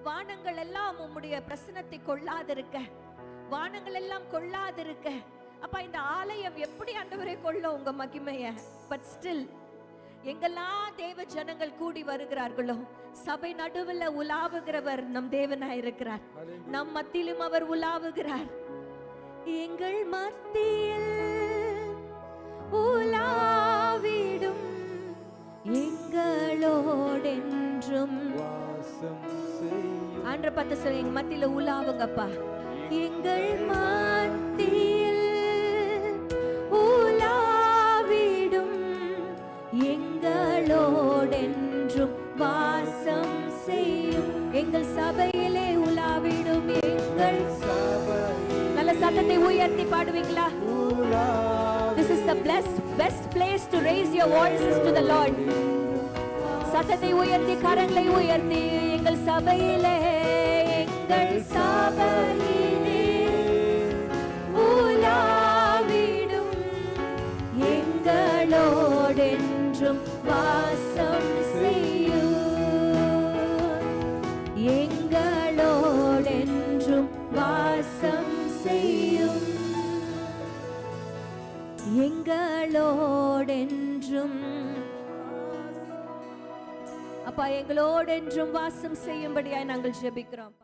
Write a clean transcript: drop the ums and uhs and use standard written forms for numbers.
வானங்கள் எல்லாம் உம்முடைய பிரசன்னத்தை கொள்ளாதிருக்க, வானங்கள் எல்லாம் கொள்ளாதிருக்க, அப்பா இந்த ஆலயம் எப்படி ஆண்டவரே கொள்ளும் உங்க மகிமைய? பட் ஸ்டில் எங்கெல்லாம் தேவ ஜனங்கள் கூடி வருகிறார்களோ, சபை நடுவில் உலாவுகிறவர் நம் தேவனாயிருக்கிறார். நம் மத்தியிலும் அவர் உலாவுகிறார். எங்கள் மத்தியில் உலாவிடும் எங்களோடென்றும் ஆண்ட பத்து சொல்ல, எங்க மத்தியில உலாவுங்கப்பா. எங்கள் மத்தியில் உலாவிடும் எங்களோடென்றும் வாசம் செய்யும். எங்கள் சபையிலே உலாவிடும் எங்கள் நல்ல சத்தத்தை உயர்த்தி பாடுவீங்களா? This is the best place to raise your voices to the Lord. சத்தத்தை உயர்த்தி, கரங்களை உயர்த்தி, எங்கள் சபையிலே, எங்கள் சபையிலே உலாவிடும் எங்களோடென்றும் வாசம் செய்யும். எங்களோடென்றும் வாசம் செய்யும். எங்களோடென்றும் அப்பா, எங்களோடென்றும் வாசம் செய்யும்படியாய் நாங்கள் ஜெபிக்கிறோம்.